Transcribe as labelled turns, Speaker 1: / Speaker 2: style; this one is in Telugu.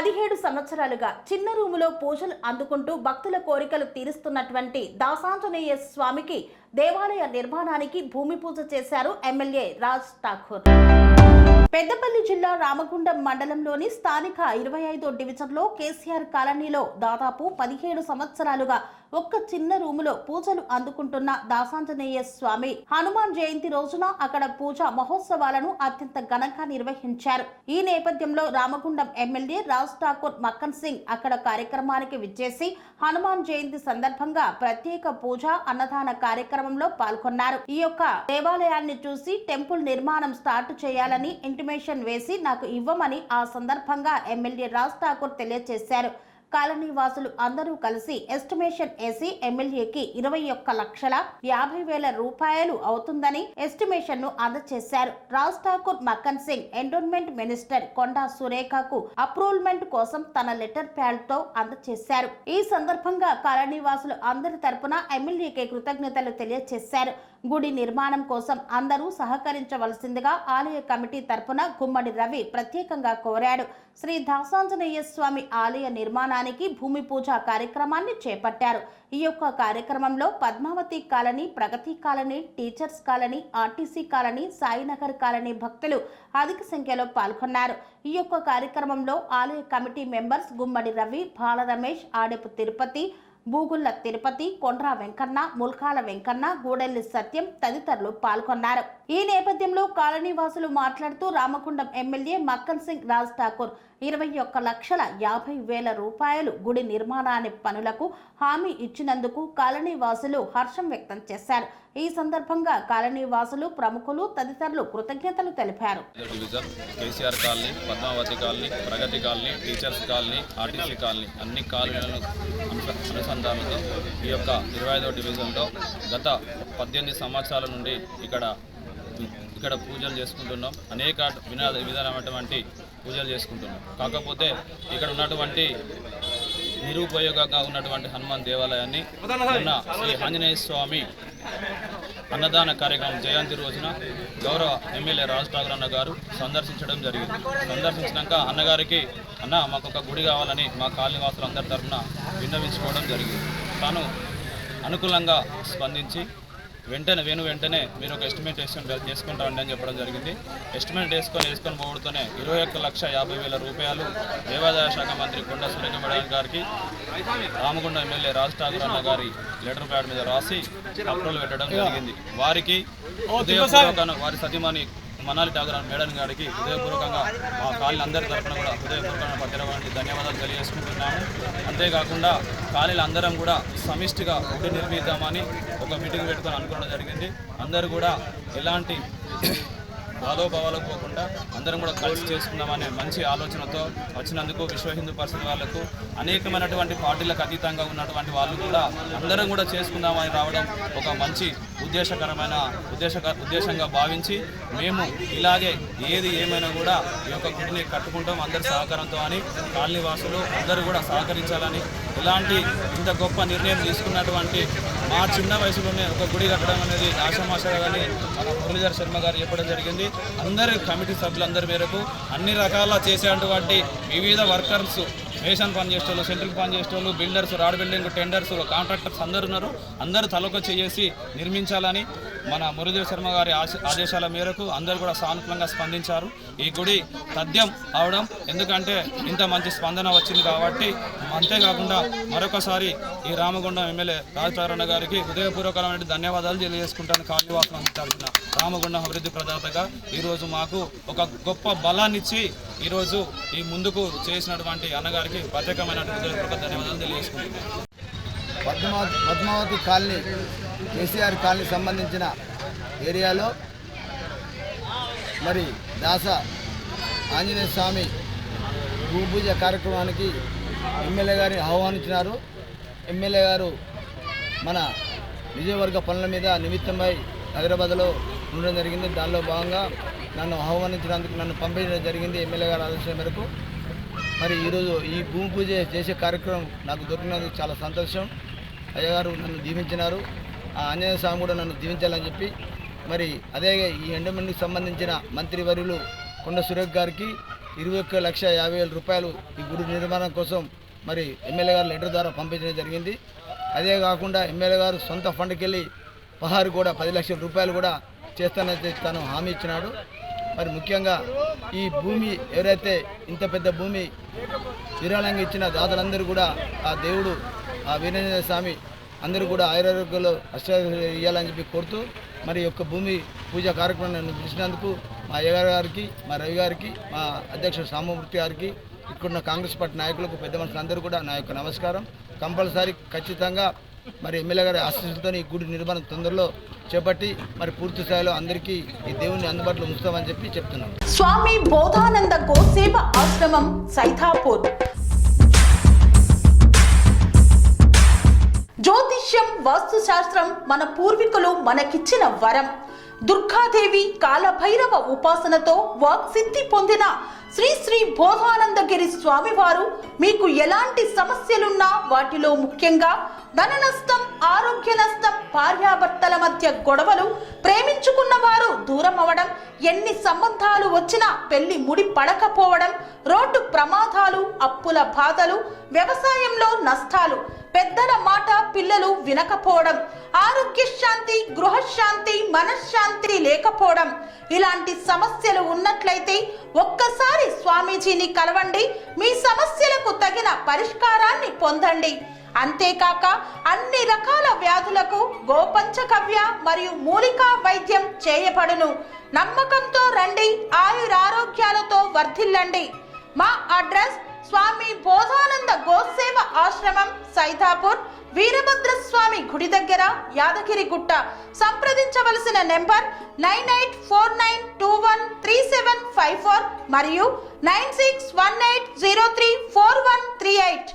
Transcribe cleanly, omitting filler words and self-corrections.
Speaker 1: 17 సంవత్సరాలుగా చిన్న రూములో పూజలు అందుకుంటూ భక్తుల కోరికలు తీరుస్తున్నటువంటి దాసాంజనేయ స్వామికి దేవాలయ నిర్మాణానికి భూమి పూజ చేశారు ఎమ్మెల్యే రాజ్ ఠాకూర్. పెద్దపల్లి జిల్లా రామగుండం మండలంలోని స్థానిక 25వ డివిజన్లో కేసీఆర్ కాలనీలో దాదాపు 17 సంవత్సరాలుగా ఒక్క చిన్న రూములో పూజలు అందుకుంటున్న దాసాంజనేయ స్వామి హనుమాన్ జయంతి రోజున అక్కడ పూజా మహోత్సవాలను అత్యంత ఘనంగా నిర్వహించారు. ఈ నేపథ్యంలో రామగుండం ఎమ్మెల్యే రాజ్ ఠాకూర్ మక్కన్ సింగ్ అక్కడ కార్యక్రమానికి విచ్చేసి హనుమాన్ జయంతి సందర్భంగా ప్రత్యేక పూజ అన్నదాన కార్యక్రమంలో పాల్గొన్నారు. ఈ యొక్క దేవాలయాన్ని చూసి టెంపుల్ నిర్మాణం స్టార్ట్ చేయాలని ఇంటిమేషన్ వేసి నాకు ఇవ్వమని ఆ సందర్భంగా ఎమ్మెల్యే రాజ్ ఠాకూర్ తెలియజేశారు. కాలనీ వాసులు అందరూ కలిసి ఎస్టిమేషన్ వేసి ఎమ్మెల్యేకి 21,50,000 రూపాయలు అవుతుందని ఎస్టిమేషన్ ను అందజేశారు. రాజ్ ఠాకూర్ మక్కన్ సింగ్ ఎండోన్మెంట్ మినిస్టర్ కొండా సురేఖకు అప్రూవల్మెంట్ కోసం తన లెటర్ ప్యాడ్ తో అందజేశారు. ఈ సందర్భంగా కాలనీ వాసులు అందరి తరపున ఎమ్మెల్యేకి కృతజ్ఞతలు తెలియజేశారు. గుడి నిర్మాణం కోసం అందరూ సహకరించవలసిందిగా ఆలయ కమిటీ తరపున గుమ్మడి రవి ప్రత్యేకంగా కోరాడు. శ్రీ దాసాంజనేయ స్వామి ఆలయ నిర్మాణానికి భూమి పూజ కార్యక్రమాన్ని చేపట్టారు. ఈ యొక్క కార్యక్రమంలో Padmavathi colony, Pragathi colony, teachers colony, RTC colony, Sainagar colony భక్తులు అధిక సంఖ్యలో పాల్గొన్నారు. ఈ యొక్క కార్యక్రమంలో ఆలయ కమిటీ మెంబర్స్ గుమ్మడి రవి, బాల రమేష్, ఆడెపు తిరుపతి, బూగుళ్ల తిరుపతి, కొండ్రా వెంకన్న, ముల్కాల వెంకన్న, గూడెల్లి సత్యం తదితరులు పాల్గొన్నారు. ఈ నేపథ్యంలో కాలనీ వాసులు మాట్లాడుతూ రామగుండం ఎమ్మెల్యే మక్కన్ సింగ్ రాజ్ ఠాకూర్ 21,50,000 రూపాయలు గుడి నిర్మాణాన్ని పనులకు హామీ ఇచ్చినందుకు కాలనీ వాసులు హర్షం వ్యక్తం చేశారు. ఈ సందర్భంగా కాలనీ వాసులు, ప్రముఖులు తదితరులు కృతజ్ఞతలు తెలిపారు.
Speaker 2: KCR colony, Padmavathi colony, Pragathi colony, teachers colony, RTC colony అన్ని కాలనీలను అనుసంధానంతో ఈ యొక్క 25వ డివిజన్లో గత 18 సంవత్సరాల నుండి ఇక్కడ పూజలు చేసుకుంటున్నాం. అనేక విధానమైనటువంటి పూజలు చేసుకుంటున్నాం. కాకపోతే ఇక్కడ ఉన్నటువంటి నిరుపయోగంగా ఉన్నటువంటి హనుమాన్ దేవాలయాన్ని ఉన్న శ్రీ ఆంజనేయ స్వామి అన్నదాన కార్యక్రమం జయంతి రోజున గౌరవ ఎమ్మెల్యే రాజ్ ఠాకూర్ అన్న గారు సందర్శించడం జరిగింది. సందర్శించినాక అన్నగారికి మాకు ఒక గుడి కావాలని మా కాలనీ వాసులు అందరి తరఫున విన్నవించుకోవడం జరిగింది. తాను అనుకూలంగా స్పందించి వెంటనే మీరు ఒక ఎస్టిమేటేషన్ చేసుకుంటామండి అని చెప్పడం జరిగింది. ఎస్టిమేట్ వేసుకొని పోవడంతోనే 21,50,000 రూపాయలు దేవాదాయ శాఖ మంత్రి కొండా సురేఖ మేడం గారికి రామగుండం ఎమ్మెల్యే రాజ్ ఠాకూర్ అన్న గారి లెటర్ ప్యాడ్ మీద రాసి అప్రూవల్ పెట్టడం జరిగింది. వారికి వారి సతీమణి మనాలి ఠాకూర్ మేడం గారికి హృదయపూర్వకంగా మా కాలనీ అందరి తరఫున కూడా హృదయపూర్వకంగా పత్రికటువంటి ధన్యవాదాలు తెలియజేసుకుంటున్నాము. అంతేకాకుండా కాలనీలు అందరం కూడా సమిష్టిగా గుడి నిర్మిద్దామని ఒక మీటింగ్ పెట్టుకొని అనుకోవడం జరిగింది. అందరూ కూడా ఎలాంటి భావోభావాలకు పోకుండా అందరం కూడా కలిసి చేసుకుందామనే మంచి ఆలోచనతో వచ్చినందుకు విశ్వ హిందూ పరిషత్ వాళ్లకు అనేకమైనటువంటి పార్టీలకు అతీతంగా ఉన్నటువంటి వాళ్ళు కూడా అందరం కూడా చేసుకుందామని రావడం ఒక మంచి ఉద్దేశంగా భావించి మేము ఇలాగే ఏది ఏమైనా కూడా ఈ యొక్క గుడిని కట్టుకుంటాం అందరి సహకారంతో అని కాలనీ వాసులు అందరూ కూడా సహకరించాలని, ఇలాంటి ఇంత గొప్ప నిర్ణయం తీసుకున్నటువంటి మా చిన్న వయసులోనే ఒక గుడి కట్టడం అనేది ఆషామాషగా కానీ మన మురళీధర్ శర్మ గారు చెప్పడం జరిగింది. అందరి కమిటీ సభ్యులందరి మేరకు అన్ని రకాల చేసేటువంటి వివిధ వర్కర్స్, రేషన్ పని చేసేవాళ్ళు, సెంట్రల్ పని చేసేవాళ్ళు, builders, rod building tenders, contractors అందరూ ఉన్నారు. అందరూ తలొక చేసి నిర్మించాలని మన మురళీధర్ శర్మ గారి ఆదేశాల మేరకు అందరూ కూడా సానుకూలంగా స్పందించారు. ఈ గుడి తథ్యం అవడం ఎందుకంటే ఇంత మంచి స్పందన వచ్చింది కాబట్టి. అంతేకాకుండా మరొకసారి ఈ రామగుండం ఎమ్మెల్యే రాజ్ ఠాకూర్ అన్న గారికి హృదయపూర్వకమైన ధన్యవాదాలు తెలియజేసుకుంటాను. కాలనీవాసులు తరఫున రామగుండం అభివృద్ధి ప్రదాతగా ఈరోజు మాకు ఒక గొప్ప బలాన్నిచ్చి ఈరోజు ఈ ముందుకు చేసినటువంటి అన్నగారికి ప్రత్యేకమైనటువంటి ధన్యవాదాలు తెలియజేసుకుంటున్నాను.
Speaker 3: పద్మావతి కాలనీ, కేసీఆర్ కాలనీ సంబంధించిన ఏరియాలో మరి దాస ఆంజనేయ స్వామి భూపూజ కార్యక్రమానికి ఎమ్మెల్యే గారిని ఆహ్వానించినారు. ఎమ్మెల్యే గారు మన నియోజకవర్గ పనుల మీద నిమిత్తమై హైదరాబాద్లో ఉండడం జరిగింది. దానిలో భాగంగా నన్ను ఆహ్వానించినందుకు నన్ను పంపించడం జరిగింది ఎమ్మెల్యే గారి ఆదేశం మేరకు. మరి ఈరోజు ఈ భూమి పూజ చేసే కార్యక్రమం నాకు దొరికినందుకు చాలా సంతోషం. అయ్యగారు నన్ను దీవించినారు, ఆ ఆంజనేయ స్వామి కూడా నన్ను దీవించాలని చెప్పి మరి అదే ఈ ఎండోమెంట్కి సంబంధించిన మంత్రివర్యులు కొండ సురేఖ్ గారికి 21,50,000 రూపాయలు ఈ గుడి నిర్మాణం కోసం మరి ఎమ్మెల్యే గారు లెటర్ ద్వారా పంపించడం జరిగింది. అదే కాకుండా ఎమ్మెల్యే గారు సొంత ఫండ్కి వెళ్ళి పహారు కూడా 10 లక్షల రూపాయలు కూడా చేస్తానని తను హామీ ఇచ్చినాడు. మరి ముఖ్యంగా ఈ భూమి ఎవరైతే ఇంత పెద్ద భూమి విరాళంగా ఇచ్చిన దాతలందరూ కూడా ఆ దేవుడు ఆ వీరేంద్ర స్వామి అందరూ కూడా ఆయుర్వేదాలు ఇవ్వాలని చెప్పి కోరుతూ మరి యొక్క భూమి పూజ కార్యక్రమం నన్ను పిలిచినందుకు మా అయ్యగారు గారికి, మా రవి గారికి, మా అధ్యక్షుడు సామమూర్తి గారికి, ఇక్కడున్న కాంగ్రెస్ పార్టీ నాయకులకు, పెద్ద మనుషులందరూ కూడా నా యొక్క నమస్కారం. కంపల్సరీ ఖచ్చితంగా మరి ఎమ్మెల్యే గారి ఆశీస్సులతో ఈ గుడి నిర్మాణం తొందరలో చేపట్టి మరి పూర్తి స్థాయిలో అందరికీ ఈ దేవుని అందుబాటులో ఉంచుతామని చెప్పి చెప్తున్నాం.
Speaker 1: స్వామి బోధానంద గోసేవ ఆశ్రమం సైథాపూర్. జ్యోతిష్యం, వాస్తుశాస్త్రం మన పూర్వీకులు మనకిచ్చిన వరం. దుర్గాదేవి, కాలభైరవ ఉపాసనతో వాక్సిద్ధి పొందిన శ్రీ శ్రీ బోధానందగిరి స్వామివారు మీకు ఎలాంటి సమస్యలున్నా, వాటిలో ముఖ్యంగా ధన నష్టం, ఆరోగ్య నష్టం, భార్యాభర్తల మధ్య గొడవలు, ప్రేమించుకున్న వారు దూరం అవడం, ఎన్ని సంబంధాలు వచ్చినా పెళ్లి ముడి పడకపోవడం, రోడ్డు ప్రమాదాలు, అప్పుల బాధలు, వ్యవసాయంలో నష్టాలు, పెద్దల మాట పిల్లలు వినకపోవడం, ఆరోగ్య శాంతి, గృహశాంతి, మనశ్శాంతి లేకపోవడం, ఇలాంటి సమస్యలు ఉన్నట్లయితే ఒక్కసారి స్వామీజీని కలవండి. మీ సమస్యలకు తగిన పరిష్కారాన్ని పొందండి. అంతేకాక అన్ని రకాల వ్యాధులకు గోపంచకవ్య మరియు మూలికా వైద్యం చేయబడును. నమ్మకంతో రండి, ఆయురారోగ్యాలతో వర్ధిల్లండి. మా అడ్రస్ స్వామి బోధానంద గోసేవ ఆశ్రమం సైథాపూర్, వీరభద్రస్వామి గుడి దగ్గర, యాదగిరిగుట్ట. సంప్రదించవలసిన నెంబర్ 9849213754 మరియు 9618034138.